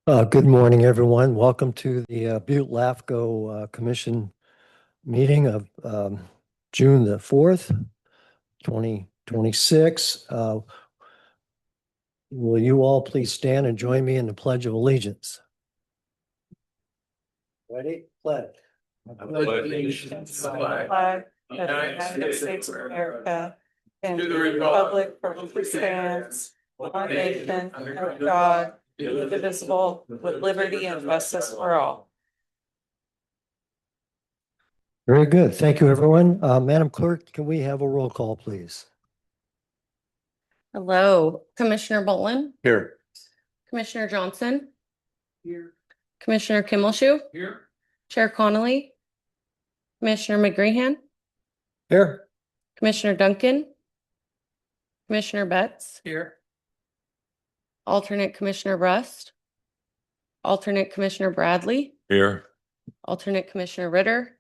Good morning, everyone. Welcome to the Butte LAFCo Commission meeting of June the 4th, 2026. Will you all please stand and join me in the Pledge of Allegiance? Ready? Pledge. I pledge allegiance to the flag of the United States of America and to the republic for which it stands, one nation, under God, indivisible, with liberty and justice for all. Very good. Thank you, everyone. Madam Clerk, can we have a roll call, please? Hello, Commissioner Bolin, Here. Commissioner Johnson, Here. Commissioner Kimmelshoe, Here. Chair Connolly, Commissioner McGreehan, Here. Commissioner Duncan, Commissioner Betts, Here. Alternate Commissioner Rust, Alternate Commissioner Bradley, Here. Alternate Commissioner Ritter,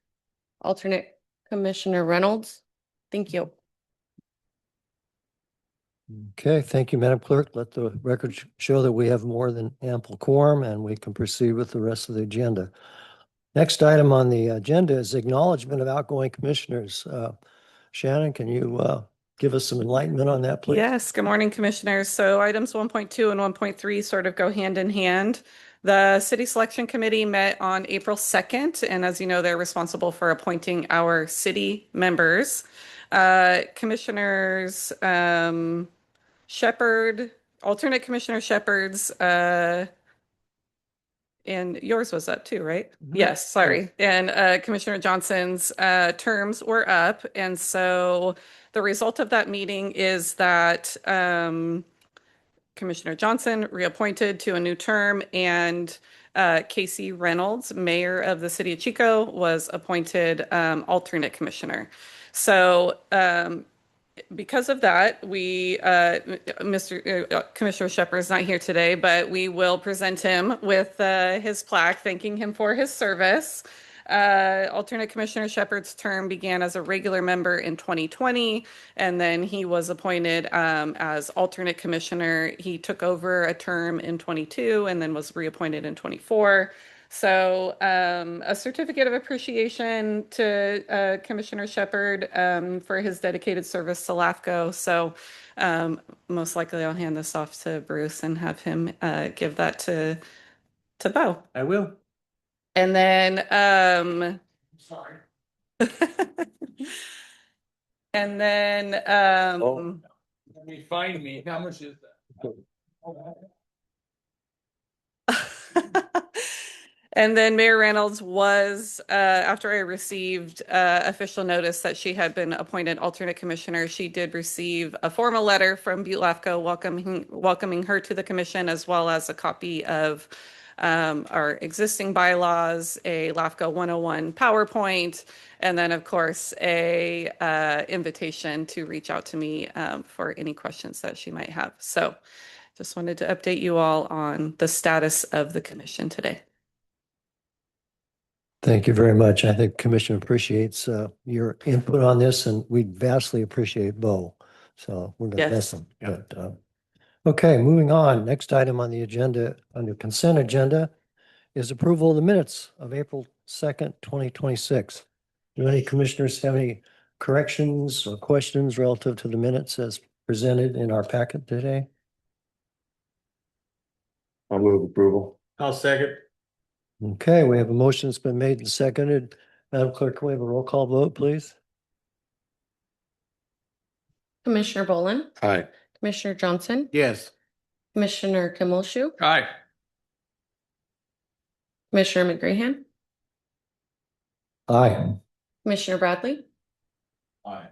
Alternate Commissioner Reynolds. Thank you. Okay, thank you, Madam Clerk. Let the record show that we have more than ample quorum and we can proceed with the rest of the agenda. Next item on the agenda is acknowledgement of outgoing commissioners. Shannon, can you give us some enlightenment on that, please? Yes, good morning, commissioners. So items 1.2 and 1.3 sort of go hand in hand. The City Selection Committee met on April 2nd, and as you know, they're responsible for appointing our city members. Commissioners Shepherd, alternate Commissioner Shepherd's, and yours was up too, right? Yes, sorry. And Commissioner Johnson's terms were up. And so the result of that meeting is that Commissioner Johnson reappointed to a new term, and Casey Reynolds, mayor of the city of Chico, was appointed alternate commissioner. So because of that, we, Commissioner Shepherd is not here today, but we will present him with his plaque thanking him for his service. Alternate Commissioner Shepherd's term began as a regular member in 2020, and then he was appointed as alternate commissioner. He took over a term in 22 and then was reappointed in 24. So a certificate of appreciation to Commissioner Shepherd for his dedicated service to LAFCo. So most likely I'll hand this off to Bruce and have him give that to Bo. I will. And then Sorry. and then Let me find me. How much is that? And then Mayor Reynolds was, after I received official notice that she had been appointed alternate commissioner, she did receive a formal letter from Butte LAFCo welcoming her to the commission, as well as a copy of our existing bylaws, a LAFCo 101 PowerPoint, and then, of course, a invitation to reach out to me for any questions that she might have. So just wanted to update you all on the status of the commission today. Thank you very much. I think Commission appreciates your input on this, and we vastly appreciate Bo. So we're going to miss him. Yeah. But, okay, moving on. Next item on the agenda, under consent agenda, is approval of the minutes of April 2nd, 2026. Do any commissioners have any corrections or questions relative to the minutes as presented in our packet today? I'll move approval. I'll second. Okay, we have a motion that's been made and seconded. Madam Clerk, can we have a roll call vote, please? Commissioner Bolin, Aye. Commissioner Johnson, Yes. Commissioner Kimmelshoe, Aye. Commissioner McGreehan, Aye. Commissioner Bradley, Aye.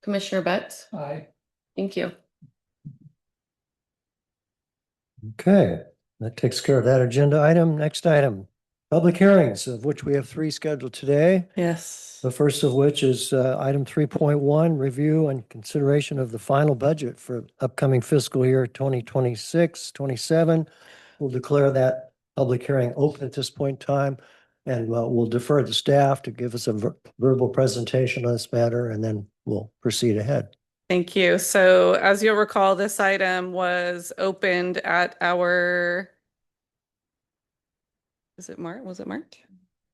Commissioner Betts. Aye. Thank you. Okay, that takes care of that agenda item. Next item, public hearings, of which we have 3 scheduled today. Yes. The first of which is item 3.1, review and consideration of the final budget for upcoming fiscal year 2026-27. We'll declare that public hearing open at this point in time, and we'll defer to staff to give us a verbal presentation on this matter, and then we'll proceed ahead. Thank you. So as you'll recall, this item was opened at our Is it March? Was it March?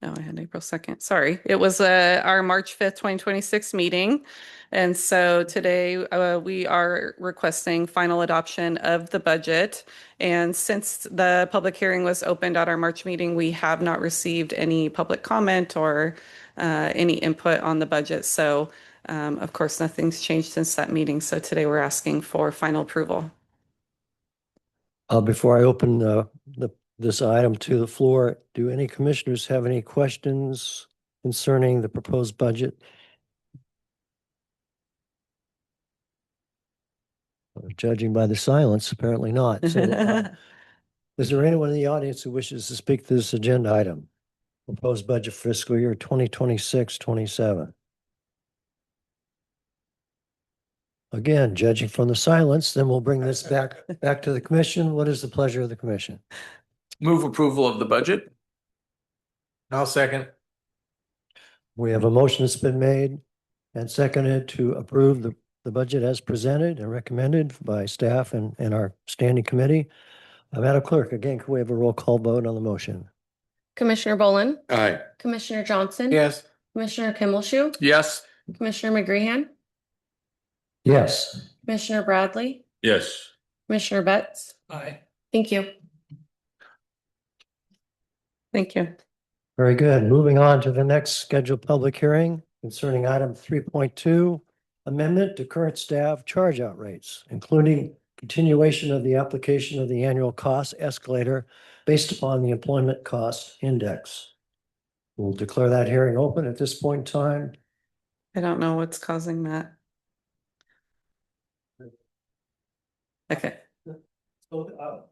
No, I had April 2nd. Sorry. It was our March 5th, 2026 meeting. And so today we are requesting final adoption of the budget. And since the public hearing was opened at our March meeting, we have not received any public comment or any input on the budget. So of course, nothing's changed since that meeting. So today we're asking for final approval. Before I open this item to the floor, do any commissioners have any questions concerning the proposed budget? Judging by the silence, apparently not. So, is there anyone in the audience who wishes to speak to this agenda item? Proposed budget fiscal year 2026-27. Again, judging from the silence, then we'll bring this back to the commission. What is the pleasure of the commission? Move approval of the budget. I'll second. We have a motion that's been made and seconded to approve the budget as presented and recommended by staff and our standing committee. Madam Clerk, again, can we have a roll call vote on the motion? Commissioner Boland, Aye. Commissioner Johnson. Yes. Commissioner Kimmelshoe, Yes. Commissioner McGreehan, Yes. Commissioner Bradley, Yes. Commissioner Betts. Aye. Thank you. Thank you. Very good. Moving on to the next scheduled public hearing concerning item 3.2, amendment to current staff charge out rates, including continuation of the application of the annual cost escalator based upon the employment cost index. We'll declare that hearing open at this point in time. I don't know what's causing that. Okay.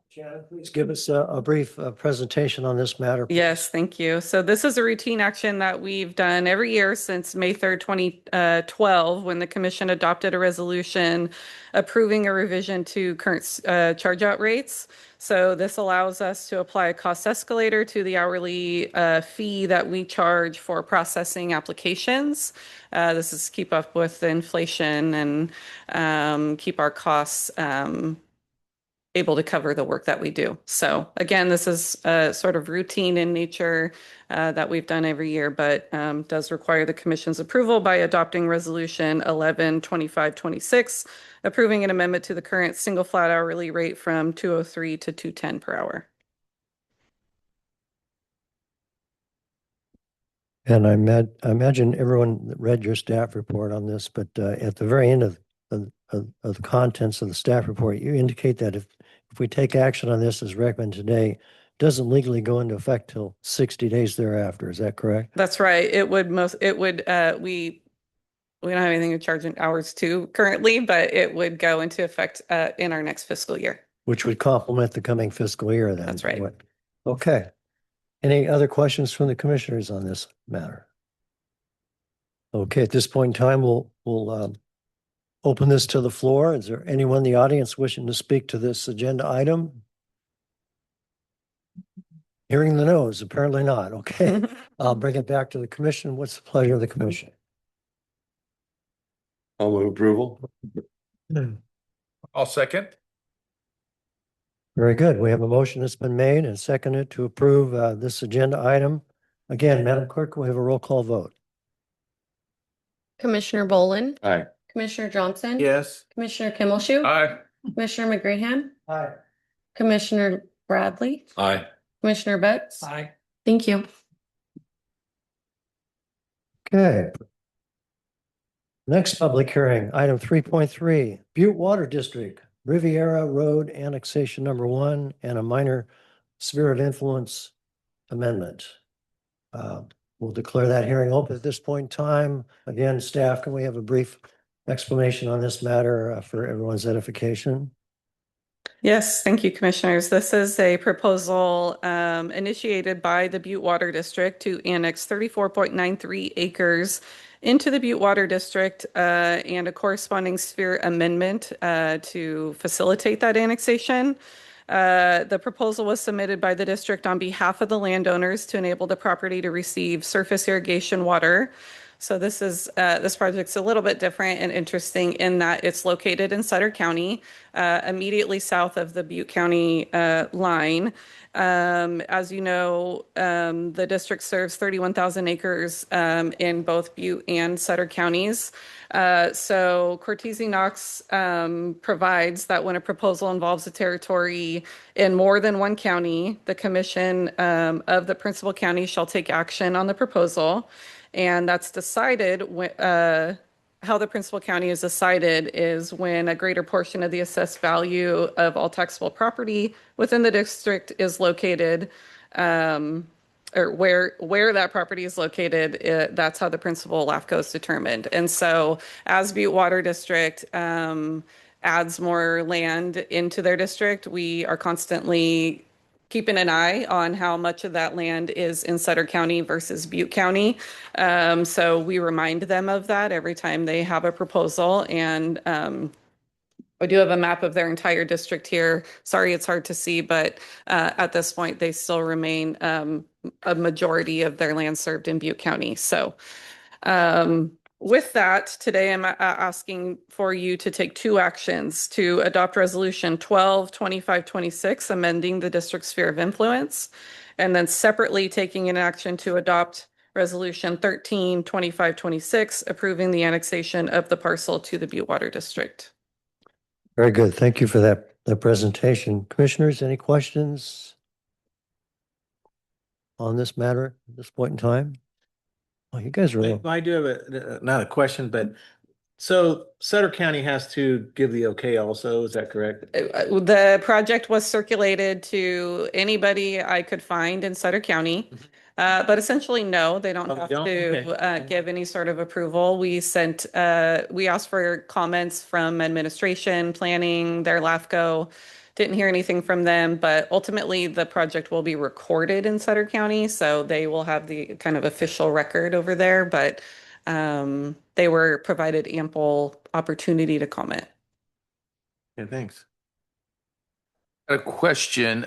Janet, please give us a brief presentation on this matter. Yes, thank you. So this is a routine action that we've done every year since May 3rd, 2012, when the commission adopted a resolution approving a revision to current charge out rates. So this allows us to apply a cost escalator to the hourly fee that we charge for processing applications. This is keep up with the inflation and keep our costs able to cover the work that we do. So again, this is sort of routine in nature that we've done every year, but does require the commission's approval by adopting resolution 11-2526, approving an amendment to the current single flat hourly rate from 203 to 210 per hour. And I imagine everyone read your staff report on this, but at the very end of the contents of the staff report, you indicate that if we take action on this as recommended today, it doesn't legally go into effect till 60 days thereafter. Is that correct? That's right. We don't have anything to charge in hours to currently, but it would go into effect in our next fiscal year. Which would complement the coming fiscal year then. That's right. Okay. Any other questions from the commissioners on this matter? Okay, at this point in time, we'll open this to the floor. Is there anyone in the audience wishing to speak to this agenda item? Hearing the no's, apparently not. Okay, I'll bring it back to the commission. What's the pleasure of the commission? I'll move approval. I'll second. Very good. We have a motion that's been made and seconded to approve this agenda item. Again, Madam Clerk, we have a roll call vote. Commissioner Boland, Aye. Commissioner Johnson. Yes. Commissioner Kimmelshoe, Aye. Commissioner McGreehan, Aye. Commissioner Bradley, Aye. Commissioner Betts. Aye. Thank you. Okay. Next public hearing, item 3.3, Butte Water District, Riviera Road Annexation Number 1 and a minor sphere of influence amendment. We'll declare that hearing open at this point in time. Again, staff, can we have a brief explanation on this matter for everyone's edification? Yes, thank you, commissioners. This is a proposal initiated by the Butte Water District to annex 34.93 acres into the Butte Water District and a corresponding sphere amendment to facilitate that annexation. The proposal was submitted by the district on behalf of the landowners to enable the property to receive surface irrigation water So this project's a little bit different and interesting in that it's located in Sutter County, immediately south of the Butte County line. As you know, the district serves 31,000 acres in both Butte and Sutter counties. So Cortese Knox provides that when a proposal involves a territory in more than one county, the commission of the principal county shall take action on the proposal. And that's decided how the principal county is decided is when a greater portion of the assessed value of all taxable property within the district is located, or where that property is located, that's how the principal LAFCO is determined. And so as Butte Water District adds more land into their district, we are constantly keeping an eye on how much of that land is in Sutter County versus Butte County. So we remind them of that every time they have a proposal. And I do have a map of their entire district here. Sorry, it's hard to see, but at this point, they still remain a majority of their land served in Butte County. So with that, today I'm asking for you to take two actions: to adopt Resolution 12-2526, amending the district sphere of influence, and then separately taking an action to adopt Resolution 13-2526, approving the annexation of the parcel to the Butte Water District. Very good. Thank you for that presentation. Commissioners, any questions on this matter at this point in time? Oh, you guys are, I do have not a question, but so Sutter County has to give the okay also, is that correct? The project was circulated to anybody I could find in Sutter County. But essentially, no, they don't Oh, have they don't? to Okay. give any sort of approval. We asked for comments from administration, planning, their LAFCO. Didn't hear anything from them, but ultimately the project will be recorded in Sutter County, so they will have the kind of official record over there, but they were provided ample opportunity to comment. Yeah, thanks. A question.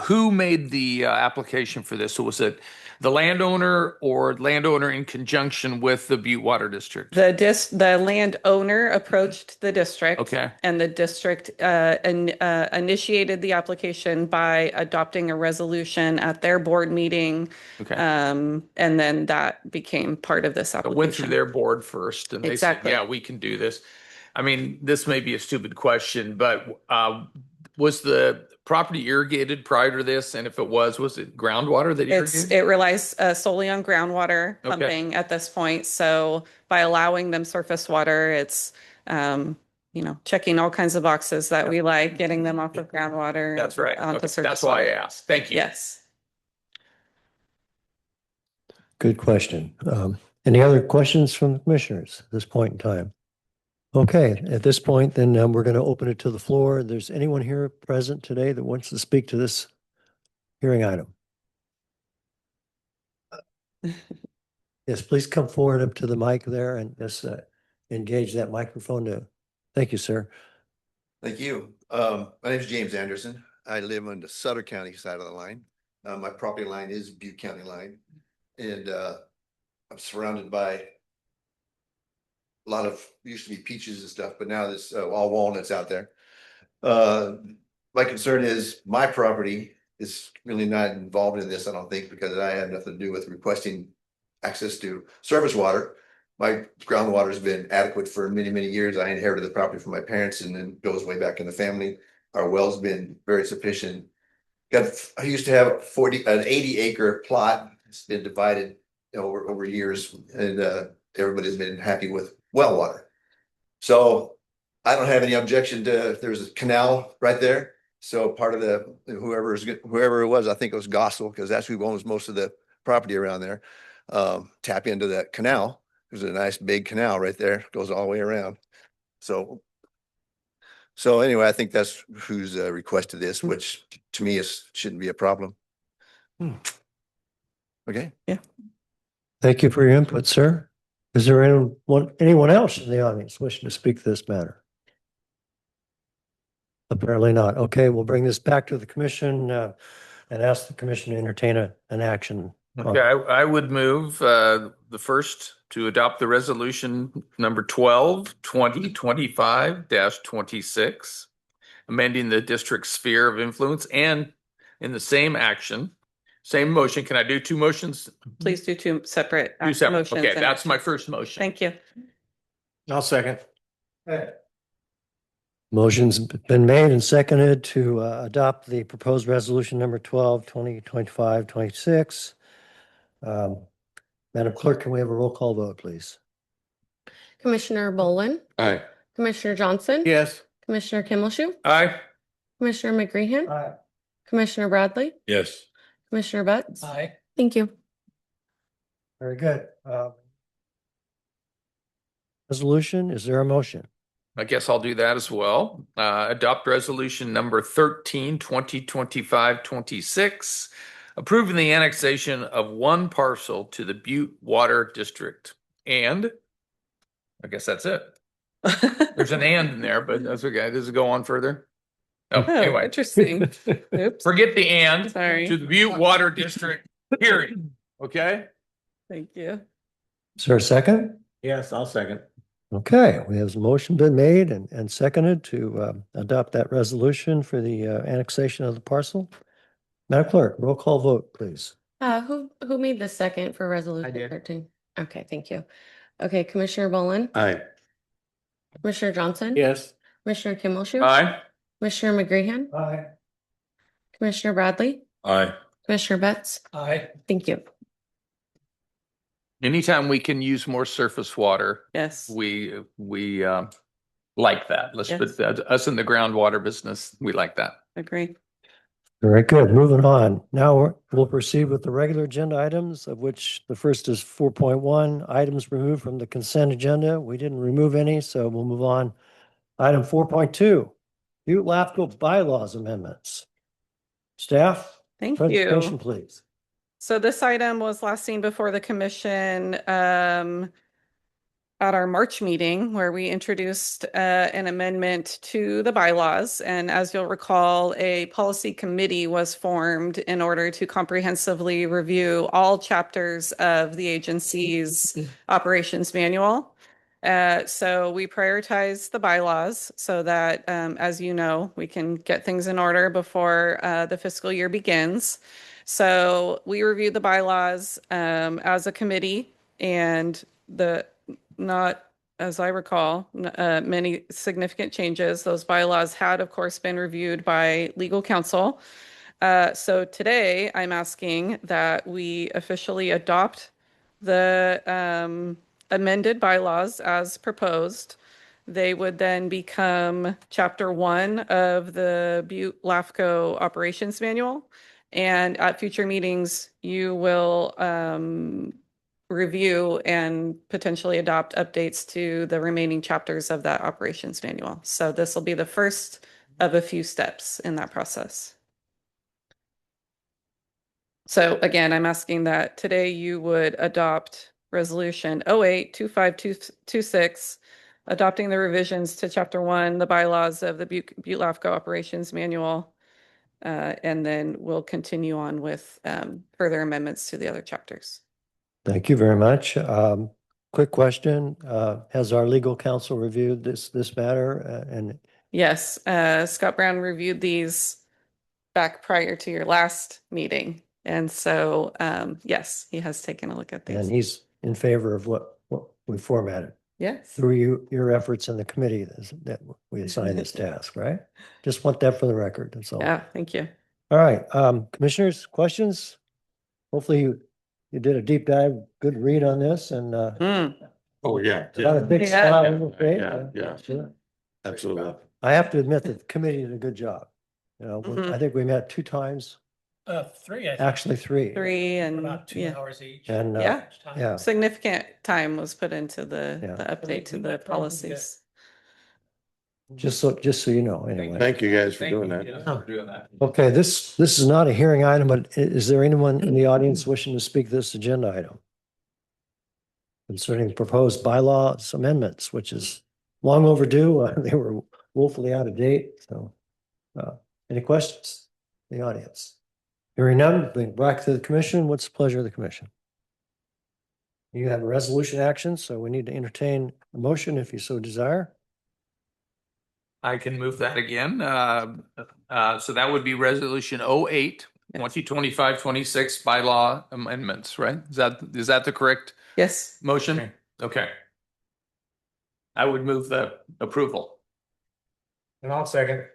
Who made the application for this? So was it the landowner or landowner in conjunction with the Butte Water District? The landowner approached the district. Okay. And the district initiated the application by adopting a resolution at their board meeting. Okay. And then that became part of this It went through application. their board first and they said, Exactly. yeah, we can do this. I mean, this may be a stupid question, but was the property irrigated prior to this? And if it was it groundwater that irrigated? It relies solely on groundwater Okay. pumping at this point. So by allowing them surface water, it's checking all kinds of boxes that we like, getting them off of groundwater. That's right. Onto Okay. surface That's why I water. asked. Thank you. Yes. good question. Any other questions from the commissioners at this point in time? Okay, at this point, then we're going to open it to the floor. If there's anyone here present today that wants to speak to this hearing item? Yes, please come forward up to the mic there and just engage that microphone. Thank you, sir. Thank you. My name is James Anderson. I live on the Sutter County side of the line. My property line is Butte County line. And I'm surrounded by a lot of, used to be peaches and stuff, but now there's all walnuts out there. My concern is my property is really not involved in this, I don't think, because I had nothing to do with requesting access to surface water. My groundwater has been adequate for many, many years. I inherited the property from my parents and then goes way back in the family. Our well's been very sufficient. I used to have an 80-acre plot. It's been divided over years, and everybody's been happy with well water. So I don't have any objection to, there's a canal right there. So part of whoever it was, I think it was Gospel, because that's who owns most of the property around there. Tap into that canal. There's a nice big canal right there, goes all the way around. So anyway, I think that's who's requested this, which to me shouldn't be a problem. Okay. Yeah. Thank you for your input, sir. Is there anyone else in the audience wishing to speak to this matter? Apparently not. Okay, we'll bring this back to the commission and ask the commission to entertain an action Okay, I would move the first to adopt the resolution number 12/2025-26, amending the district sphere of influence, and in the same action, same motion. Can I do two motions? Please do two separate Two separate. motions. Okay, and that's my actions. first motion. Thank you. I'll second. Motion's been made and seconded to adopt the proposed resolution number 12, 2025, 26. Madam Clerk, can we have a roll call vote, please? Commissioner Boland, Aye. Commissioner Johnson. Yes. Commissioner Kimmelshoe, Aye. Commissioner McGreehan, Aye. Commissioner Bradley, Yes. Commissioner Betts. Aye. Thank you. Very good. Resolution, is there a motion? I guess I'll do that as well. Adopt resolution number 13/2025-26, approving the annexation of one parcel to the Butte Water District. And I guess that's it. There's an and in there, but that's okay. Does it go on further? Oh, Oh, anyway, interesting. Oops. forget the and Sorry. to the Butte Water District, period. Okay? Thank you. Is there a second? Yes, I'll second. Okay, we have a motion been made and seconded to adopt that resolution for the annexation of the parcel. Madam Clerk, roll call vote, please. Who made the second for resolution did. 13? Okay, thank you. Okay, Commissioner Boland, Aye. Commissioner Johnson. Yes. Commissioner Kimmelshoe. Aye. Commissioner McGreehan, Aye. Commissioner Bradley, Aye. Commissioner Betts. Aye. Thank you. Anytime we can use more surface water, Yes. we like that. Let's Yes. put that, us in the groundwater business, we like that. Agree. Very good. Moving on. Now we'll proceed with the regular agenda items, of which the first is 4.1, items removed from the consent agenda. We didn't remove any, so we'll move on. Item 4.2, Butte LAFCo bylaws amendments. Staff, Thank presentation, you. please. So this item was last seen before the commission at our March meeting where we introduced an amendment to the bylaws. And as you'll recall, a policy committee was formed in order to comprehensively review all chapters of the agency's operations manual. So we prioritize the bylaws so that, as you know, we can get things in order before the fiscal year begins. So we reviewed the bylaws as a committee, and not, as I recall, many significant changes. Those bylaws had, of course, been reviewed by legal counsel. So today I'm asking that we officially adopt the amended bylaws as proposed. They would then become Chapter 1 of the Butte LAFCo Operations Manual. And at future meetings, you will review and potentially adopt updates to the remaining chapters of that operations manual. So this will be the first of a few steps in that process. So again, I'm asking that today you would adopt Resolution 08-2526, adopting the revisions to Chapter 1, the bylaws of the Butte LAFCO Operations Manual, and then we'll continue on with further amendments to the other chapters. Thank you very much. Quick question. Has our legal counsel reviewed this matter? And Yes, Scott Brown reviewed these back prior to your last meeting. And so, yes, he has taken a look at these. he's in favor of what we formatted Yes. through your efforts in the committee that we assigned this task, right? Just want that for the record. That's all. Yeah, thank you. All right, commissioners, questions? Hopefully you did a deep dive, good read on this and Oh, yeah. got a big Yeah. smile on your face. Yeah. Sure. Absolutely. I have to admit that the committee did a good job. You know, Mhm. I think we met 2 times, Three, I think. actually 3. 3 and About 2 yeah, hours each. And Yeah. yeah. significant time was put into the Yeah. update to the policies. Just so you know, anyway. Thank you guys for doing that. For doing that. Okay, this is not a hearing item, but is there anyone in the audience wishing to speak this agenda item? Concerning proposed bylaws amendments, which is long overdue. They were woefully out of date, so. Any questions? In the audience? Hearing none, bring it back to the commission. What's the pleasure of the commission? You have a resolution action, so we need to entertain a motion if you so desire. I can move that again. So that would be resolution 08, 2025-26 bylaw amendments, right? Is that the correct Yes. motion? Okay. I would move the approval. And I'll second.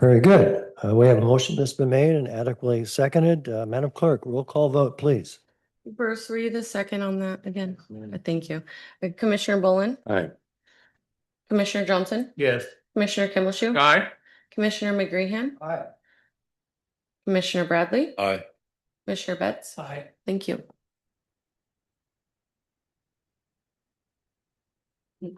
Very good. We have a motion that's been made and adequately seconded. Madam Clerk, roll call vote, please. Bruce, were you the second on that again? Thank you. Commissioner Bullen, Aye. Commissioner Johnson, Yes. Commissioner Kimmelshoe, Aye. Commissioner McGreehan, Aye. Commissioner Bradley, Aye. Commissioner Betts. Aye. Thank you. I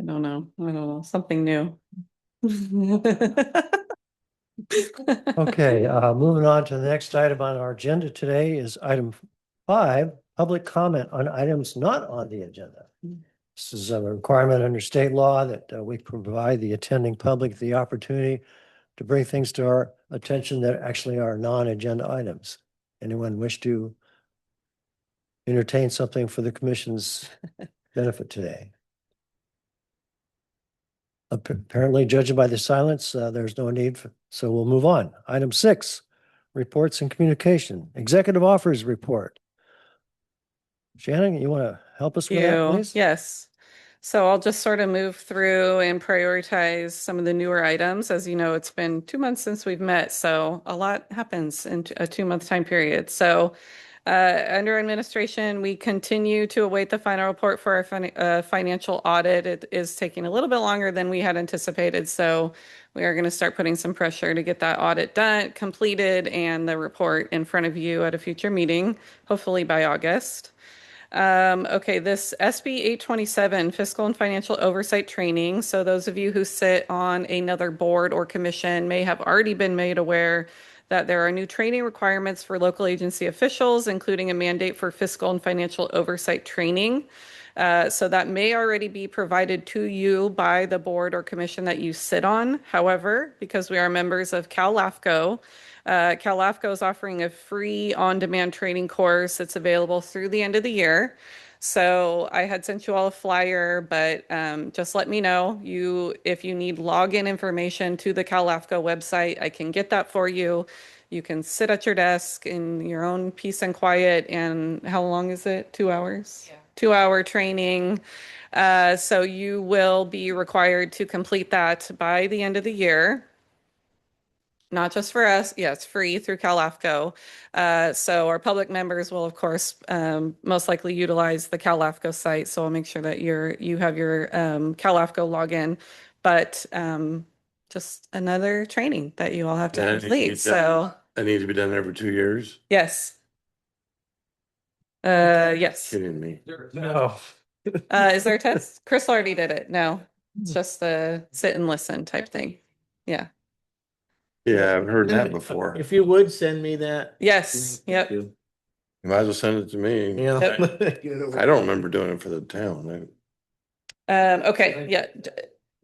don't know, something new. Okay, moving on to the next item on our agenda today is item 5, public comment on items not on the agenda. This is a requirement under state law that we provide the attending public the opportunity to bring things to our attention that actually are non-agenda items. Anyone wish to entertain something for the commission's benefit today? Apparently, judging by the silence, there's no need, so we'll move on. Item 6, reports and communication, executive offers report. Shannon, you want to help us with that, You, please? yes. So I'll just sort of move through and prioritize some of the newer items. As you know, it's been 2 months since we've met, so a lot happens in a 2 month time period. So under administration, we continue to await the final report for our financial audit. It is taking a little bit longer than we had anticipated, so we are going to start putting some pressure to get that audit done, completed, and the report in front of you at a future meeting, hopefully by August. Okay, this SB 827 fiscal and financial oversight training. So those of you who sit on another board or commission may have already been made aware that there are new training requirements for local agency officials, including a mandate for fiscal and financial oversight training. So that may already be provided to you by the board or commission that you sit on. However, because we are members of LAFCo, LAFCo is offering a free on-demand training course that's available through the end of the year. So I had sent you all a flyer, but just let me know if you need login information to the LAFCo website. I can get that for you. You can sit at your desk in your own peace and quiet. And how long is it? 2 hours? Yeah. 2 hour training. So you will be required to complete that by the end of the year. Not just for us. Yeah, it's free through LAFCo. So our public members will, of course, most likely utilize the LAFCo site. So I'll make sure that you have your LAFCo login. But just another training that you all have to complete. So That needs to be done every 2 years. yes. Yes. Kidding me. No. Is there a test? Chris already did it. No, it's just the sit and listen type thing. Yeah. Yeah, I've heard that before. If you would send me that. Yes. Yep. You might as well send it to me. Yeah. I don't remember doing it for the town. Okay. Yeah.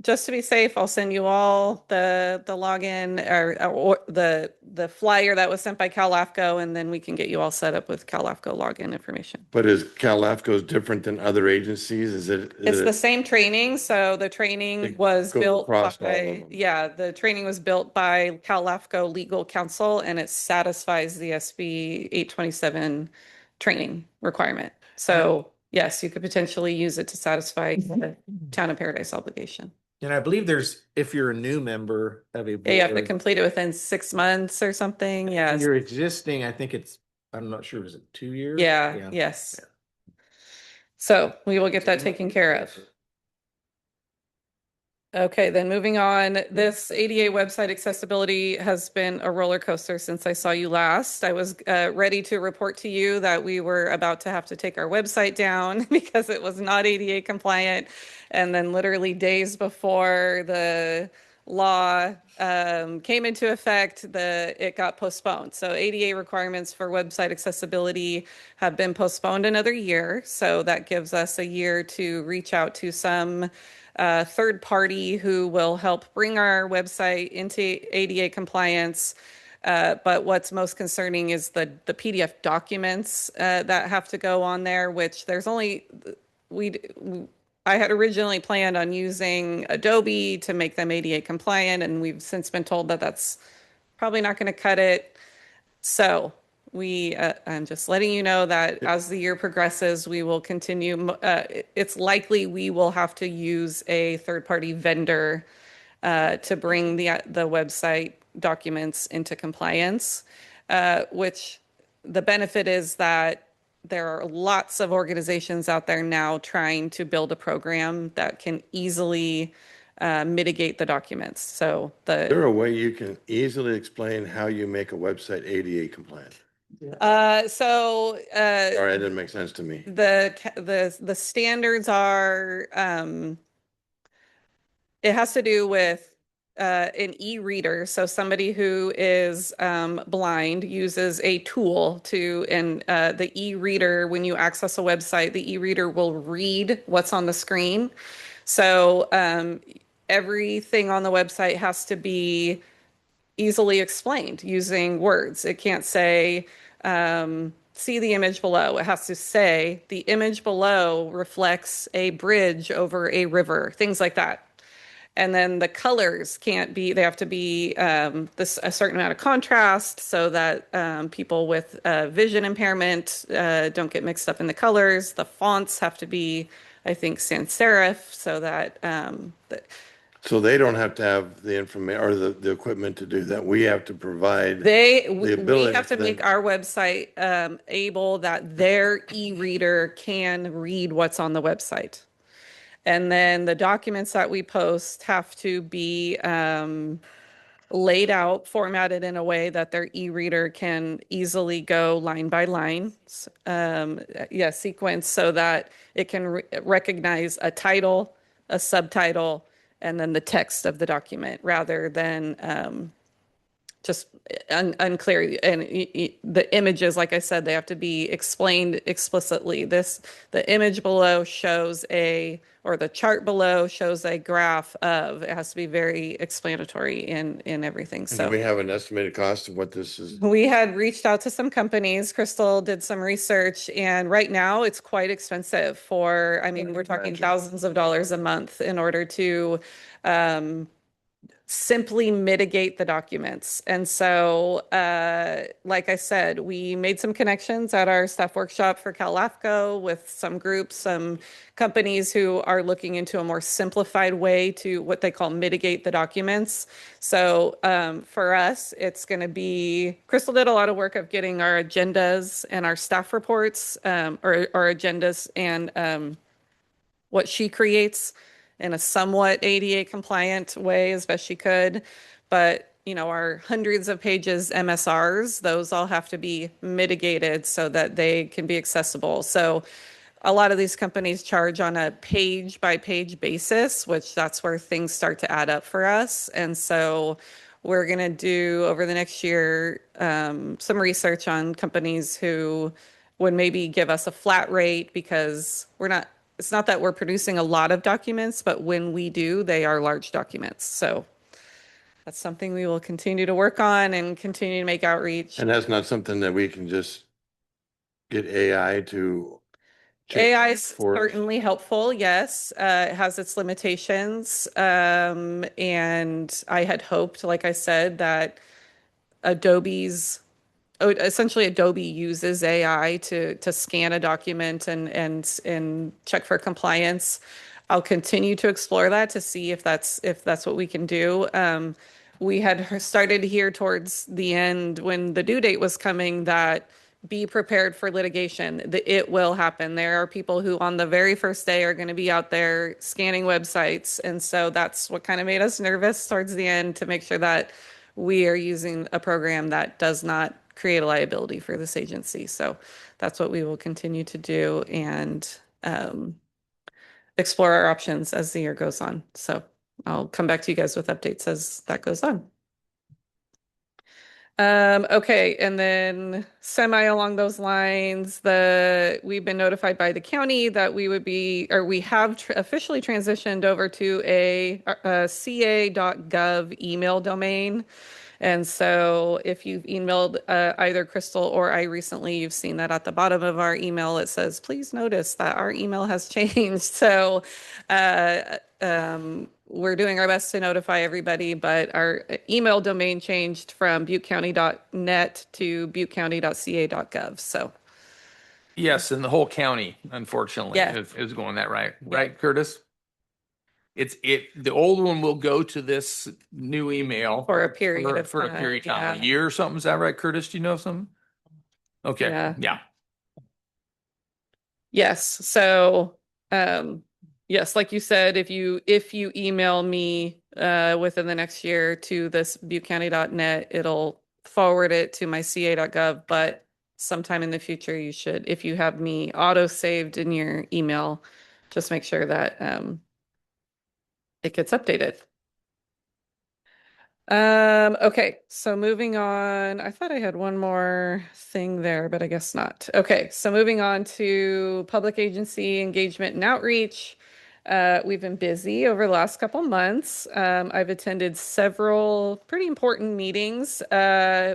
Just to be safe, I'll send you all the login or the flyer that was sent by LAFCO, and then we can get you all set up with LAFCO login information. But is LAFCO different than other agencies? It's the same training. So the training It was goes built across all of by, them. yeah, the training was built by LAFCO Legal Counsel, and it satisfies the SB 827 training requirement. So yes, you could potentially use it to satisfy the Town of Paradise obligation. And I believe if you're a new member of a Yeah, you have to board, complete it within 6 months or something. and Yes. you're existing, I think I'm not sure, is it 2 years? Yeah. Yes. So we will get that taken care of. Okay, then moving on, this ADA website accessibility has been a roller coaster since I saw you last. I was ready to report to you that we were about to have to take our website down because it was not ADA compliant. And then literally days before the law came into effect, it got postponed. So ADA requirements for website accessibility have been postponed another year. So that gives us a year to reach out to some third party who will help bring our website into ADA compliance. But what's most concerning is the PDF documents that have to go on there, which there's only we I had originally planned on using Adobe to make them ADA compliant, and we've since been told that that's probably not going to cut it. So I'm just letting you know that as the year progresses, we will continue. It's likely we will have to use a third-party vendor to bring the website documents into compliance, which the benefit is that there are lots of organizations out there now trying to build a program that can easily mitigate the documents. So Is there a way you can easily explain how you make a website ADA compliant? Sorry, Sorry, that didn't make sense to me. the standards are it has to do with an e-reader. So somebody who is blind uses a tool and the e-reader, when you access a website, the e-reader will read what's on the screen. So everything on the website has to be easily explained using words. It can't say, see the image below. It has to say the image below reflects a bridge over a river, things like that. And then the colors they have to be a certain amount of contrast so that people with vision impairment don't get mixed up in the colors. The fonts have to be, I think, sans serif so that, So they don't have to have the information or the equipment to do that. We have to provide we ability have to for them- make our website able that their e-reader can read what's on the website. And then the documents that we post have to be laid out, formatted in a way that their e-reader can easily go line by line, sequence, so that it can recognize a title, a subtitle, and then the text of the document rather than just unclear. And the images, like I said, they have to be explained explicitly. The image below shows or the chart below shows a graph of, it has to be very explanatory in everything. Do So we have an estimated cost of what this is? we had reached out to some companies. Crystal did some research, and right now it's quite expensive we're talking thousands of dollars a month in order to simply mitigate the documents. And so, like I said, we made some connections at our staff workshop for LAFCo with some groups, some companies who are looking into a more simplified way to what they call mitigate the documents. So for us, it's going to be, Crystal did a lot of work of getting our agendas and our staff reports, or agendas and what she creates in a somewhat ADA compliant way as best she could. But, our hundreds of pages MSRs, those all have to be mitigated so that they can be accessible. So a lot of these companies charge on a page by page basis, which that's where things start to add up for us. And so we're going to do over the next year some research on companies who would maybe give us a flat rate because it's not that we're producing a lot of documents, but when we do, they are large documents. So that's something we will continue to work on and continue to make outreach. And that's not something that we can just get AI to. AI is certainly helpful, yes. It has its limitations. And I had hoped, like I said, that essentially Adobe uses AI to scan a document and check for compliance. I'll continue to explore that to see if that's what we can do. We had started here towards the end when the due date was coming that be prepared for litigation. It will happen. There are people who on the very first day are going to be out there scanning websites. And so that's what kind of made us nervous towards the end to make sure that we are using a program that does not create a liability for this agency. So that's what we will continue to do and explore our options as the year goes on. So I'll come back to you guys with updates as that goes on. Okay, and then semi along those lines, we've been notified by the county that we would be, or we have officially transitioned over to a ca.gov email domain. And so if you've emailed either Crystal or I recently, you've seen that at the bottom of our email, it says, please notice that our email has changed. So we're doing our best to notify everybody, but our email domain changed from buttecounty.net to buttecounty.ca.gov. So Yes, and the whole county, unfortunately, Yeah. is going that right. Right, Curtis? The old one will go to this new email for a period of for a time, period of time, yeah. a year or something. Is that right, Curtis? Do you know something? Okay, Yeah. Yes. So, yes, like you said, if you email me within the next year to this buttecounty.net, it'll forward it to my ca.gov, but sometime in the future you should, if you have me auto saved in your email, just make sure that it gets updated. Okay, so moving on. I thought I had one more thing there, but I guess not. Okay, so moving on to public agency engagement and outreach. We've been busy over the last couple months. I've attended several pretty important meetings.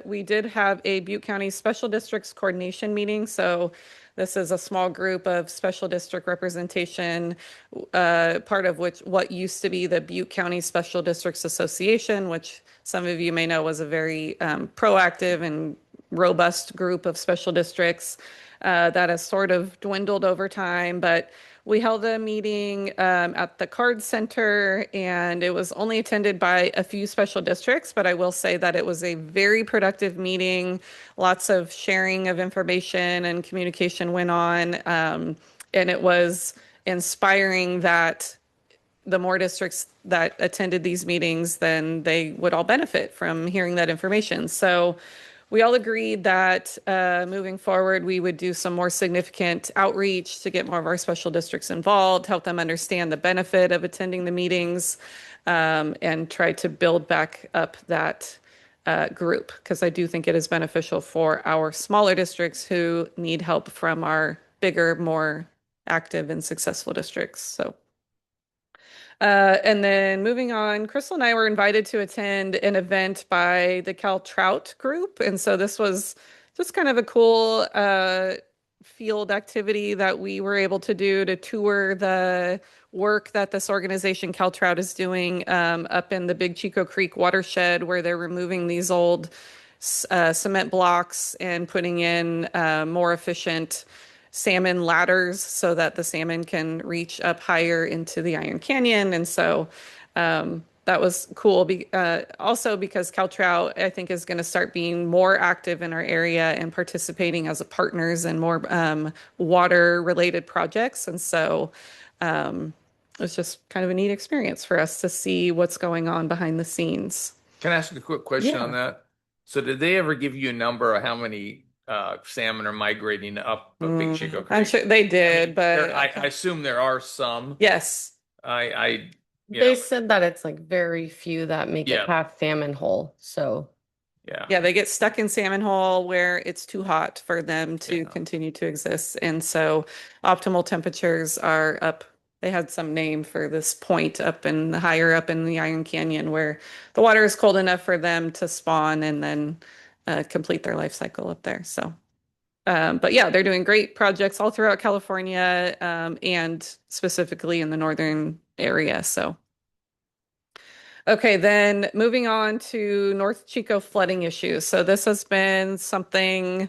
We did have a Butte County Special Districts Coordination meeting. So this is a small group of special district representation, part of which what used to be the Butte County Special Districts Association, which some of you may know was a very proactive and robust group of special districts that has sort of dwindled over time. But we held a meeting at the Card Center, and it was only attended by a few special districts, but I will say that it was a very productive meeting. Lots of sharing of information and communication went on, and it was inspiring that the more districts that attended these meetings, then they would all benefit from hearing that information. So we all agreed that moving forward, we would do some more significant outreach to get more of our special districts involved, help them understand the benefit of attending the meetings, and try to build back up that group, because I do think it is beneficial for our smaller districts who need help from our bigger, more active and successful districts. So. And then moving on, Crystal and I were invited to attend an event by the Cal Trout Group. And so this was just kind of a cool field activity that we were able to do to tour the work that this organization, Cal Trout, is doing up in the Big Chico Creek watershed, where they're removing these old cement blocks and putting in more efficient salmon ladders so that the salmon can reach up higher into the Iron Canyon. And so that was cool. Also because Cal Trout, I think, is going to start being more active in our area and participating as a partners in more water related projects. And so it was just kind of a neat experience for us to see what's going on behind the scenes. Can I ask a quick question on that? So did they ever give you a number of how many salmon are migrating up the Big Chico Creek? I'm sure they did, but I assume there are some. yes. They said that it's like very few that make Yeah. it past salmon hole. So Yeah, they get stuck in salmon hole where it's too hot for them to Yeah. continue to exist. And so optimal temperatures are up. They had some name for this point up in higher up in the Iron Canyon where the water is cold enough for them to spawn and then complete their life cycle up there. So, but yeah, they're doing great projects all throughout California and specifically in the northern area. So. Okay, then moving on to North Chico flooding issues. So this has been something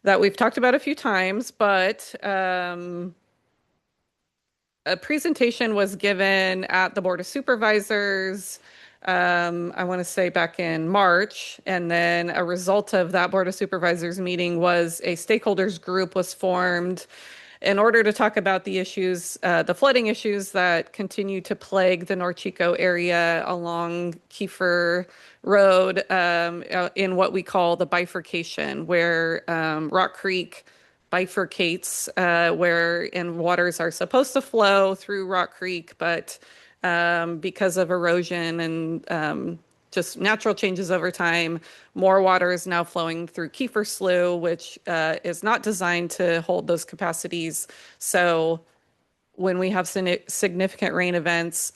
that we've talked about a few times, but a presentation was given at the Board of Supervisors, I want to say back in March, and then a result of that Board of Supervisors meeting was a stakeholders group was formed in order to talk about the issues, the flooding issues that continue to plague the North Chico area along Kiefer Road in what we call the bifurcation, where Rock Creek bifurcates, where and waters are supposed to flow through Rock Creek, but because of erosion and just natural changes over time. More water is now flowing through Kiefer Slough, which is not designed to hold those capacities. So when we have significant rain events,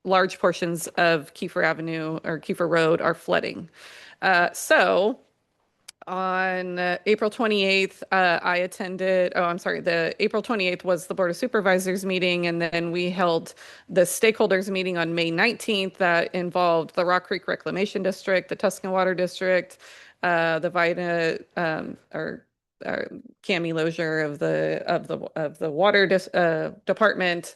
large portions of Kiefer Avenue or Kiefer Road are flooding. So on April 28th, I attended, oh, I'm sorry, the April 28th was the Board of Supervisors meeting, and then we held the stakeholders meeting on May 19th that involved the Rock Creek Reclamation District, the Tuscan Water District, the Vida, or Cami Lozier of the water department,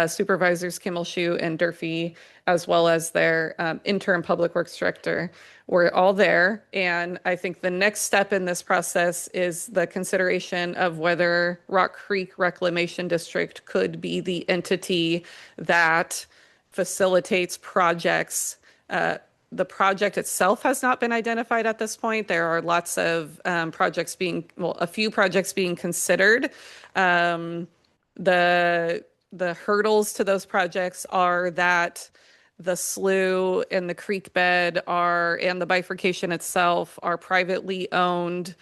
supervisors Kimmel, Shue, and Durfee, as well as their interim public works director. We're all there, and I think the next step in this process is the consideration of whether Rock Creek Reclamation District could be the entity that facilitates projects. The project itself has not been identified at this point. There are lots of projects being, well, a few projects being considered. The hurdles to those projects are that the slough and the creek bed are, and the bifurcation itself are privately owned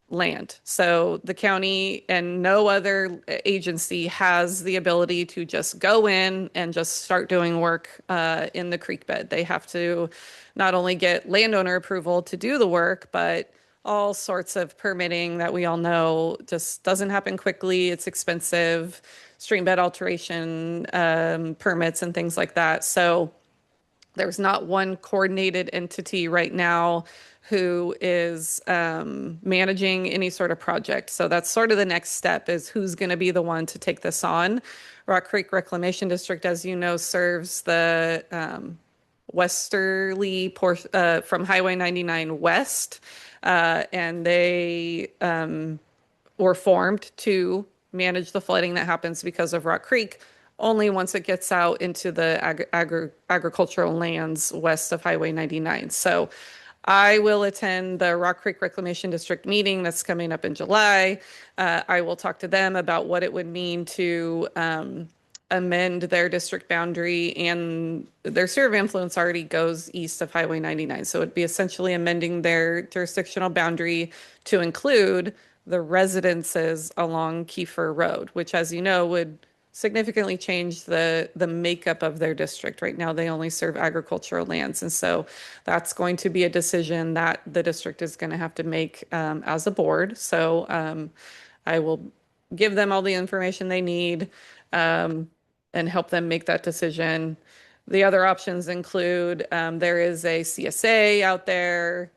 land. So the county and no other agency has the ability to just go in and just start doing work in the creek bed. They have to not only get landowner approval to do the work, but all sorts of permitting that we all know just doesn't happen quickly. It's expensive, stream bed alteration permits and things like that. So there's not one coordinated entity right now who is managing any sort of project. So that's sort of the next step, is who's going to be the one to take this on. Rock Creek Reclamation District, as you know, serves the westerly portion from Highway 99 west, and they were formed to manage the flooding that happens because of Rock Creek only once it gets out into the agricultural lands west of Highway 99. So I will attend the Rock Creek Reclamation District meeting that's coming up in July. I will talk to them about what it would mean to amend their district boundary, and their sphere of influence already goes east of Highway 99. So it'd be essentially amending their jurisdictional boundary to include the residences along Kiefer Road, which, as you know, would significantly change the makeup of their district. Right now, they only serve agricultural lands. And so that's going to be a decision that the district is going to have to make as a board. So I will give them all the information they need and help them make that decision. The other options include there is a CSA out there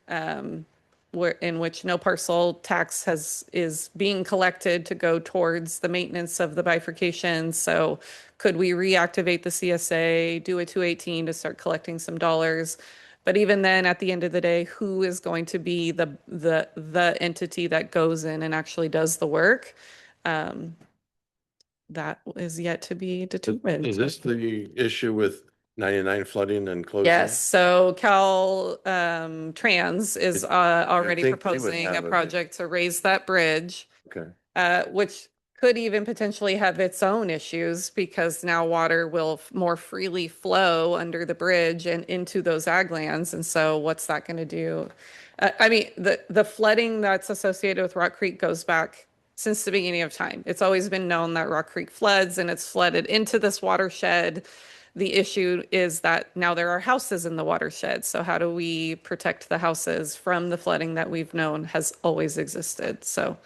in which no parcel tax is being collected to go towards the maintenance of the bifurcation. So could we reactivate the CSA, do a 218 to start collecting some dollars? But even then, at the end of the day, who is going to be the entity that goes in and actually does the work? That is yet to be determined. Is this the issue with 99 flooding and closing? Yes, so Cal Trans is already think they would proposing a have project to raise that bridge, Okay. which could even potentially have its own issues because now water will more freely flow under the bridge and into those ag lands. And so what's that going to do? I mean, the flooding that's associated with Rock Creek goes back since the beginning of time. It's always been known that Rock Creek floods, and it's flooded into this watershed. The issue is that now there are houses in the watershed. So how do we protect the houses from the flooding that we've known has always existed? So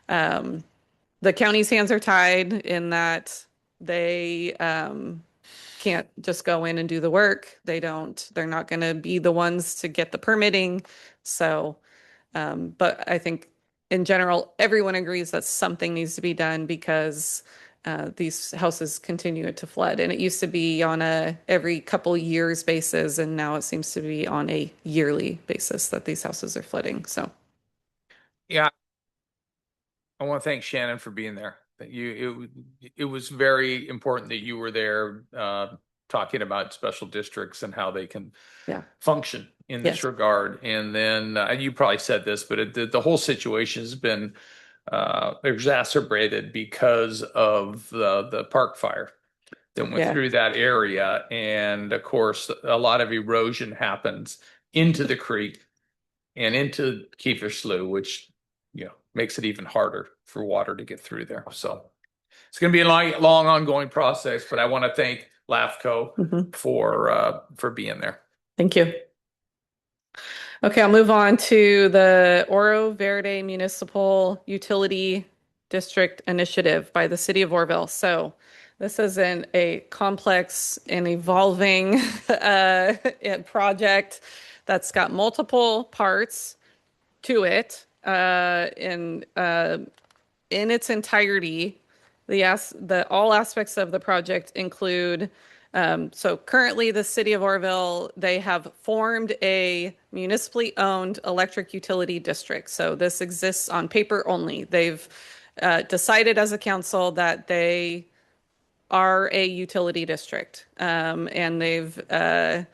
the county's hands are tied in that they can't just go in and do the work. They're not going to be the ones to get the permitting. So, but I think in general, everyone agrees that something needs to be done because these houses continue to flood. And it used to be on a every couple years basis, and now it seems to be on a yearly basis that these houses are flooding. So, Yeah, I want to thank Shannon for being there. It was very important that you were there talking about special districts and how they can function in this Yes. regard. And then, and you probably said this, but the whole situation has been exacerbated because of the park fire. that went Yeah. through that area. And of course, a lot of erosion happens into the creek and into Kiefer Slough, which, makes it even harder for water to get through there. So it's going to be a long ongoing process, but I want to thank LAFCo Mhm. for being there. Thank you. Okay, I'll move on to the Oro Verde Municipal Utility District Initiative by the City of Orville. So this is a complex and evolving project that's got multiple parts to it. In its entirety, the all aspects of the project include, so currently the city of Orville, they have formed a municipally owned electric utility district. So this exists on paper only. They've decided as a council that they are a utility district. And the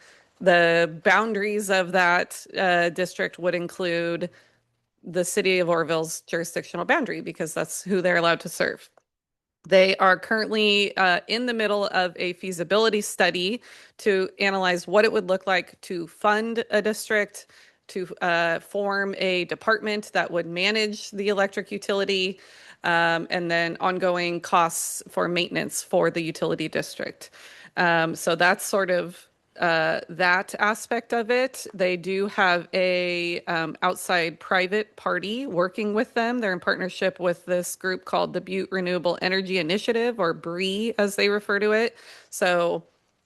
boundaries of that district would include the city of Orville's jurisdictional boundary because that's who they're allowed to serve. They are currently in the middle of a feasibility study to analyze what it would look like to fund a district, to form a department that would manage the electric utility, and then ongoing costs for maintenance for the utility district. So that's sort of that aspect of it. They do have a outside private party working with them. They're in partnership with this group called the Butte Renewable Energy Initiative, or BRE as they refer to it. So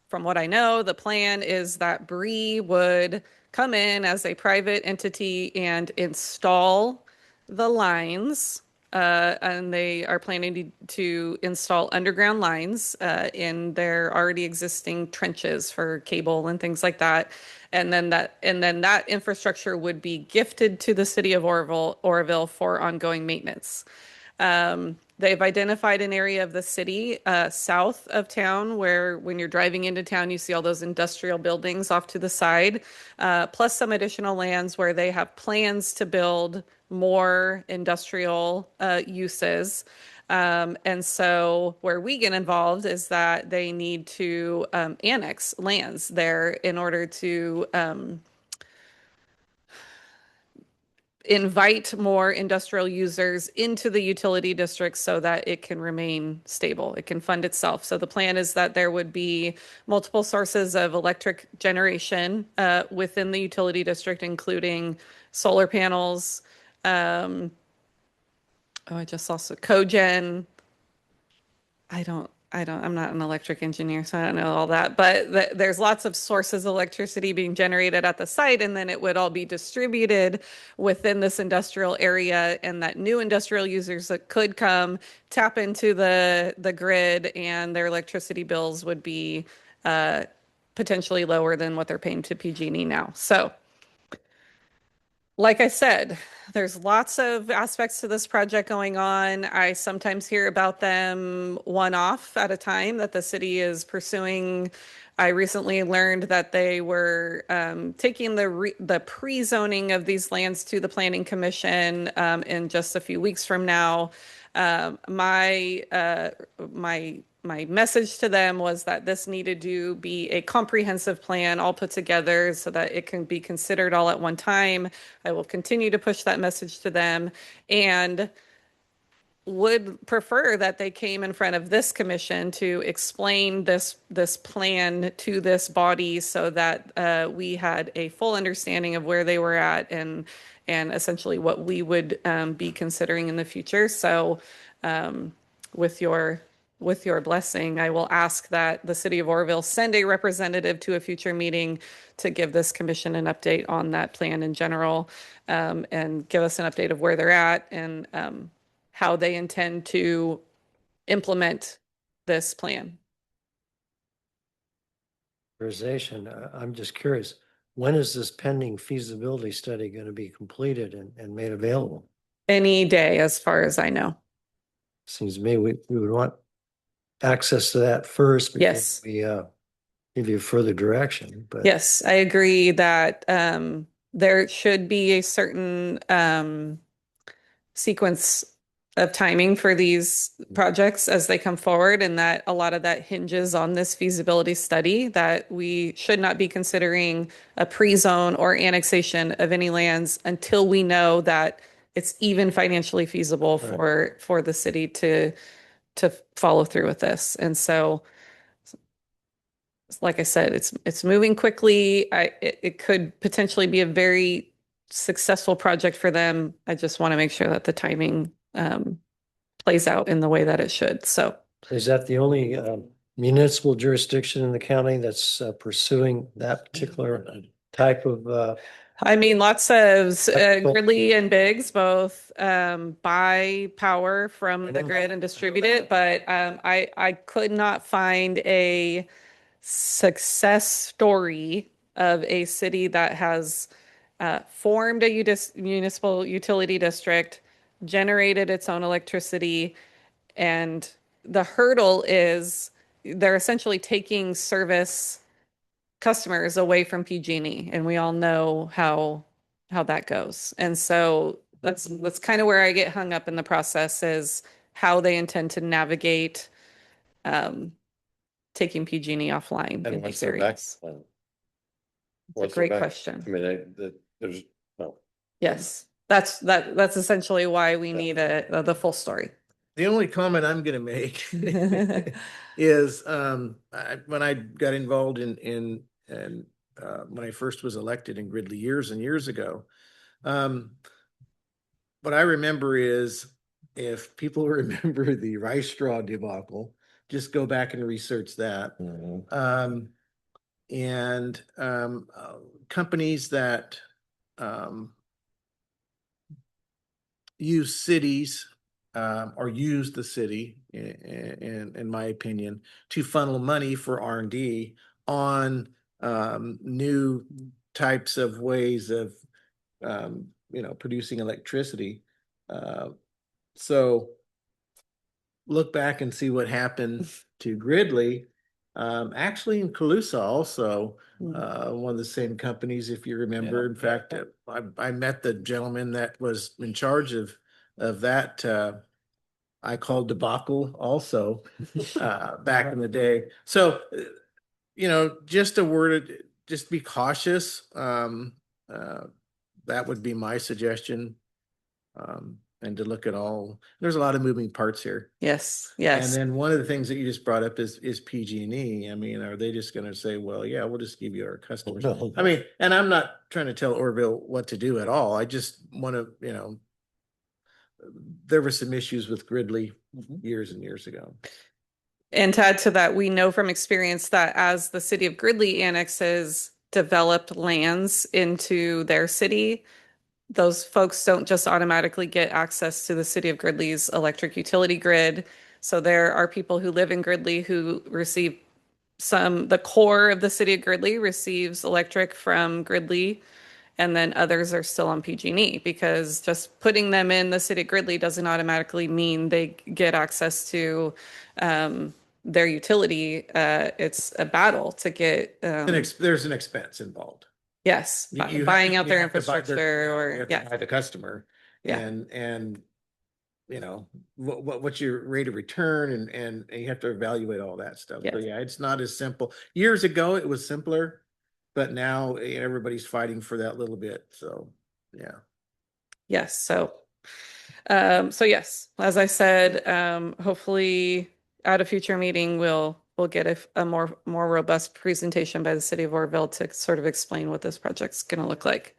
from what I know, the plan is that BRE would come in as a private entity and install the lines. And they are planning to install underground lines in their already existing trenches for cable and things like that. And then that infrastructure would be gifted to the city of Orville for ongoing maintenance. They've identified an area of the city south of town where when you're driving into town, you see all those industrial buildings off to the side, plus some additional lands where they have plans to build more industrial uses. And so where we get involved is that they need to annex lands there in order to invite more industrial users into the utility district so that it can remain stable. It can fund itself. So the plan is that there would be multiple sources of electric generation within the utility district, including solar panels. I just saw cogen. I'm not an electric engineer, so I don't know all that, but there's lots of sources of electricity being generated at the site, and then it would all be distributed within this industrial area, and that new industrial users that could come tap into the grid, and their electricity bills would be potentially lower than what they're paying to PG&E now. So like I said, there's lots of aspects to this project going on. I sometimes hear about them one off at a time that the city is pursuing. I recently learned that they were taking the pre-zoning of these lands to the Planning Commission in just a few weeks from now. My message to them was that this needed to be a comprehensive plan all put together so that it can be considered all at one time. I will continue to push that message to them and would prefer that they came in front of this commission to explain this plan to this body so that we had a full understanding of where they were at and essentially what we would be considering in the future. So with your blessing, I will ask that the city of Orville send a representative to a future meeting to give this commission an update on that plan in general, and give us an update of where they're at and how they intend to implement this plan. I'm just curious, when is this pending feasibility study going to be completed and made available? Any day, as far as I know. Seems to me we would want access to that first before Yes. we give you further direction. But Yes, I agree that there should be a certain sequence of timing for these projects as they come forward, and that a lot of that hinges on this feasibility study, that we should not be considering a pre-zone or annexation of any lands until we know that it's even financially feasible for the city to follow through with this. And so, like I said, it's moving quickly. It could potentially be a very successful project for them. I just want to make sure that the timing plays out in the way that it should. So Is that the only municipal jurisdiction in the county that's pursuing that particular type of I mean, lots of Gridley and Biggs both buy power from the grid and distribute it, but I could not find a success story of a city that has formed a municipal utility district, generated its own electricity, and the hurdle is they're essentially taking service customers away from PG&E, and we all know how that goes. And so that's kind of where I get hung up in the process, is how they intend to navigate taking PG&E offline And in what's these their back areas. plan? It's a What's their great back- question. I mean, there's, no. Yes, that's essentially why we need the full story. The only comment I'm gonna make is, when I got involved when I first was elected in Gridley years and years ago, what I remember is, if people remember the rice straw debacle, just go back and research that. Companies that use cities or use the city, in my opinion, to funnel money for R&D on new types of ways of producing electricity. So look back and see what happened to Gridley. Actually, in Calusa also, one of the same companies, if you remember. In fact, I met the gentleman that was in charge of that. I called debacle also back in the day. So, just a word, just be cautious. That would be my suggestion. And to look at all, there's a lot of moving parts here. Yes, And yes. then one of the things that you just brought up is PG&E. I mean, are they just gonna say, well, yeah, we'll just give you our customers? No. I mean, and I'm not trying to tell Orville what to do at all. I just want to, there were some issues with Gridley years and years ago. And to add to that, we know from experience that as the city of Gridley annexes developed lands into their city, those folks don't just automatically get access to the city of Gridley's electric utility grid. So there are people who live in Gridley who receive the core of the city of Gridley receives electric from Gridley, and then others are still on PG&E, because just putting them in the city of Gridley doesn't automatically mean they get access to their utility. It's a battle to get. There's an expense involved. Yes, You buying out their have to buy infrastructure, you or have to yeah, buy the customer, Yeah. and what's your rate of return, and you have to evaluate all that stuff. So Yes. yeah, it's not as simple. Years ago, it was simpler, but now everybody's fighting for that little bit. So yeah. yes. So yes, as I said, hopefully at a future meeting, we'll get a more robust presentation by the city of Orville to sort of explain what this project's going to look like.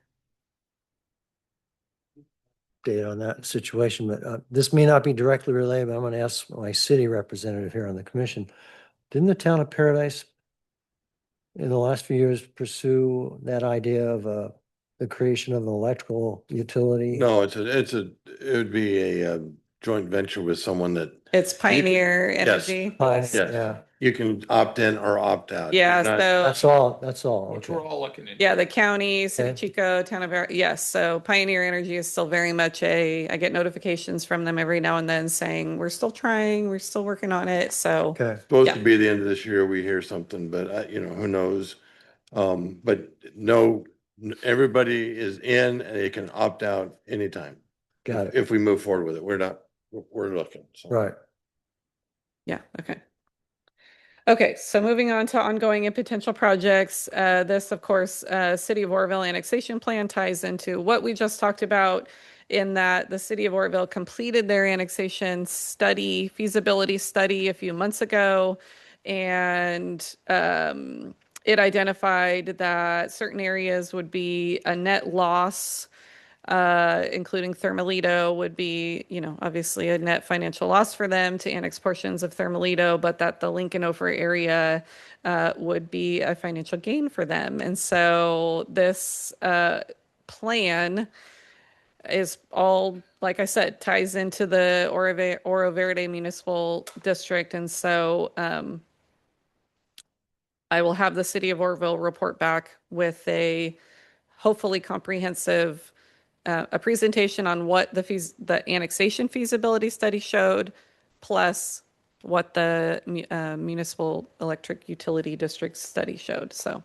date on that situation, but this may not be directly related, but I'm going to ask my city representative here on the commission. Didn't the town of Paradise in the last few years pursue that idea of the creation of an electrical utility? No, it would be a joint venture with someone that, It's Pioneer Yes. Energy. Yes. yes, Yeah, you can opt in or opt out. Yeah, You're not- that's all. Which Okay. we're all looking into. yeah, the county, City of Okay. Chico, town of, yes. So Pioneer Energy is still very much I get notifications from them every now and then saying, we're still trying, we're still working on it. So Okay. Supposed Yeah. to be the end of this year, we hear something, but who knows? But no, everybody is in and they can opt out anytime. Got it. If we move forward with it, we're not we're looking. So. Right. Yeah, okay. Okay, so moving on to ongoing and potential projects. This, of course, City of Oroville annexation plan ties into what we just talked about in that the City of Oroville completed their annexation study, feasibility study a few months ago, and it identified that certain areas would be a net loss, including Thermalito would be, obviously a net financial loss for them to annex portions of Thermalito, but that the Lincoln Ophir area would be a financial gain for them. And so this plan is all, like I said, ties into the Oro Verde Municipal District. And so I will have the City of Oroville report back with a hopefully comprehensive a presentation on what the annexation feasibility study showed, plus what the municipal electric utility district study showed. So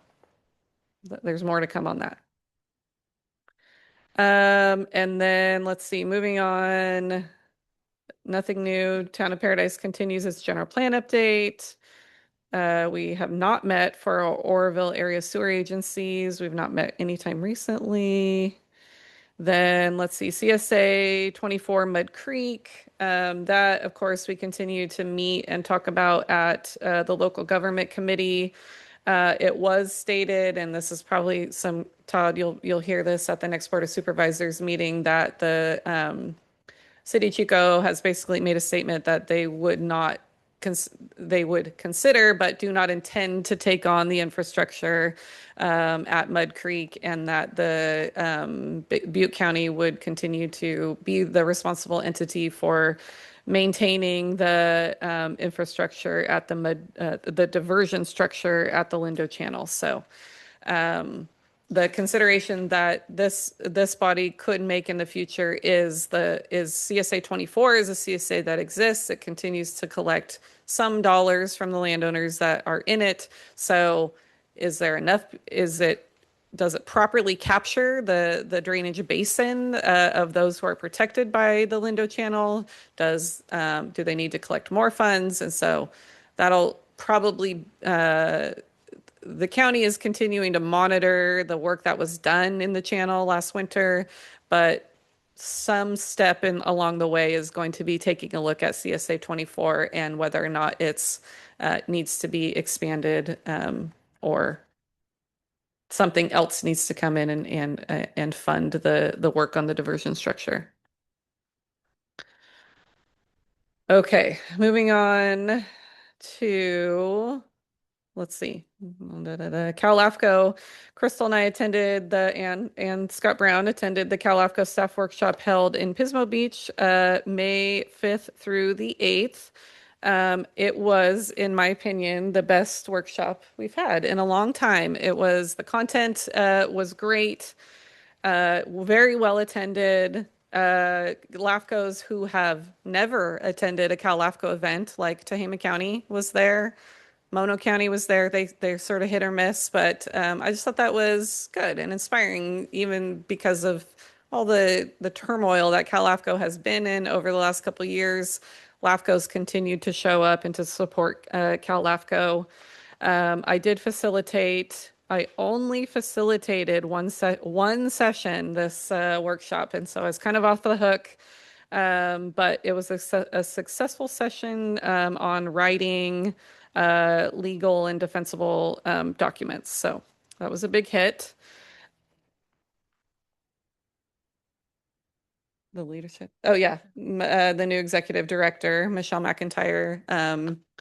there's more to come on that. And then let's see, moving on. Nothing new. Town of Paradise continues its general plan update. We have not met for our Oroville area sewer agencies. We've not met anytime recently. Then let's see, CSA 24 Mud Creek. That, of course, we continue to meet and talk about at the local government committee. It was stated, and this is probably Todd, you'll hear this at the next Board of Supervisors meeting, that the City Chico has basically made a statement that they would not they would consider but do not intend to take on the infrastructure at Mud Creek, and that the Butte County would continue to be the responsible entity for maintaining the infrastructure at the diversion structure at the Lindo Channel. So the consideration that this body could make in the future is CSA 24 is a CSA that exists. It continues to collect some dollars from the landowners that are in it. So is there enough? Does it properly capture the drainage basin of those who are protected by the Lindo Channel? Do they need to collect more funds? And so that'll probably the county is continuing to monitor the work that was done in the channel last winter, but some step along the way is going to be taking a look at CSA 24 and whether or not it's needs to be expanded, or something else needs to come in and fund the work on the diversion structure. Okay, moving on to, let's see. Cal LAFCo, Crystal and I attended and Scott Brown attended the Cal LAFCo staff workshop held in Pismo Beach, May 5th through the 8th. It was, in my opinion, the best workshop we've had in a long time. The content was great, very well attended. LAFCOs who have never attended a Cal LAFCO event, like Tehama County was there, Mono County was there. They're sort of hit or miss, but I just thought that was good and inspiring, even because of all the turmoil that Cal LAFCO has been in over the last couple of years. LAFCOs continued to show up and to support Cal LAFCO. I only facilitated one session this workshop, and so I was kind of off the hook. But it was a successful session on writing legal and defensible documents. So that was a big hit. The leadership. Oh yeah, the new executive director, Michelle McIntyre.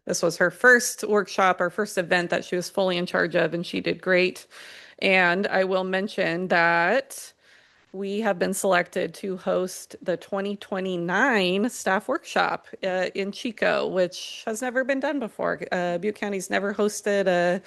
This was her first workshop, or first event that she was fully in charge of, and she did great. And I will mention that we have been selected to host the 2029 staff workshop in Chico, which has never been done before. Butte County's never hosted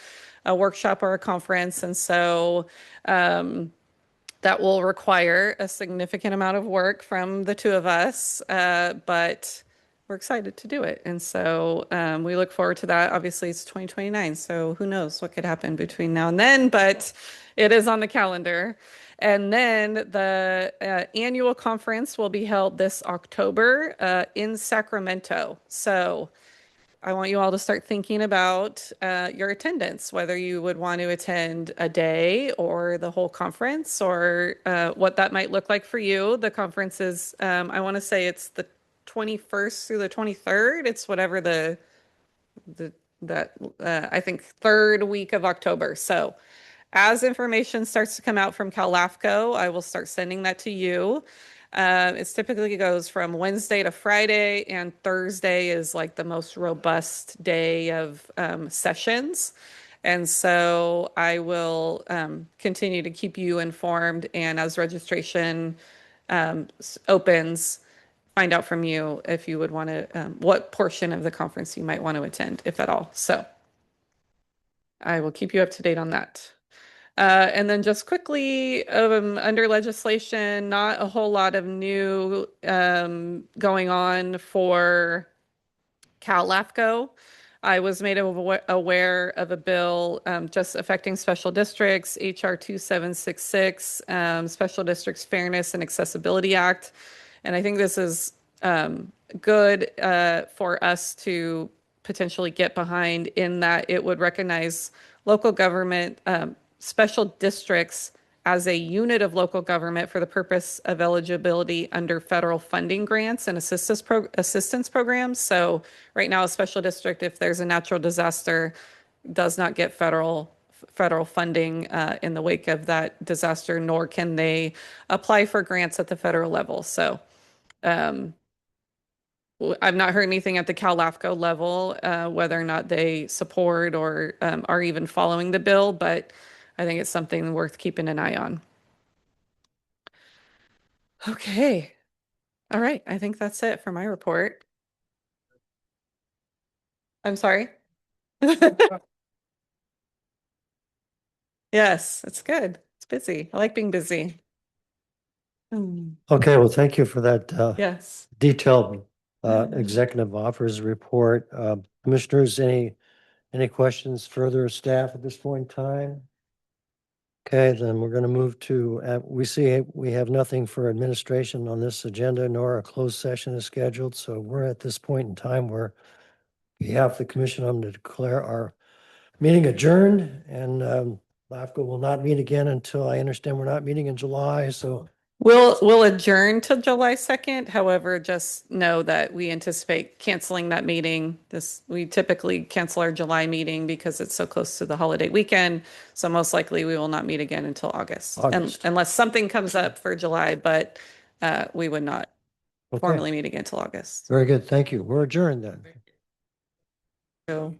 a workshop or a conference, and so that will require a significant amount of work from the two of us, but we're excited to do it. And so we look forward to that. Obviously, it's 2029, so who knows what could happen between now and then, but it is on the calendar. And then the annual conference will be held this October in Sacramento. So I want you all to start thinking about your attendance, whether you would want to attend a day or the whole conference, or what that might look like for you. The conference is, I want to say it's the 21st through the 23rd. It's whatever I think third week of October. So as information starts to come out from LAFCo, I will start sending that to you. It typically goes from Wednesday to Friday, and Thursday is like the most robust day of sessions. And so I will continue to keep you informed, and as registration opens, find out from you if you would want to, what portion of the conference you might want to attend, if at all. So I will keep you up to date on that. And then just quickly, under legislation, not a whole lot of new going on for LAFCo. I was made aware of a bill just affecting special districts, HR 2766, Special Districts Fairness and Accessibility Act. And I think this is good for us to potentially get behind, in that it would recognize local government special districts as a unit of local government for the purpose of eligibility under federal funding grants and assistance programs. So right now, a special district, if there's a natural disaster, does not get federal funding in the wake of that disaster, nor can they apply for grants at the federal level. So I've not heard anything at the LAFCo level, whether or not they support or are even following the bill, but I think it's something worth keeping an eye on. Okay. All right. I think that's it for my report. I'm sorry. Yes, it's good. It's busy. I like being busy. Okay, well, thank you for that Yes. detailed executive offers report. Commissioners, any questions further of staff at this point in time? Okay, then we're going to move to, we see we have nothing for administration on this agenda, nor a closed session is scheduled. So we're at this point in time where on behalf of the commission, I'm to declare our meeting adjourned, and LAFCO will not meet again until, I understand, we're not meeting in July. So We'll adjourn to July 2nd. However, just know that we anticipate canceling that meeting. We typically cancel our July meeting because it's so close to the holiday weekend. So most likely we will not meet again until August. Unless something comes up for July, but we would not okay, formally meet again until August. very good. Thank you. We're adjourned then. So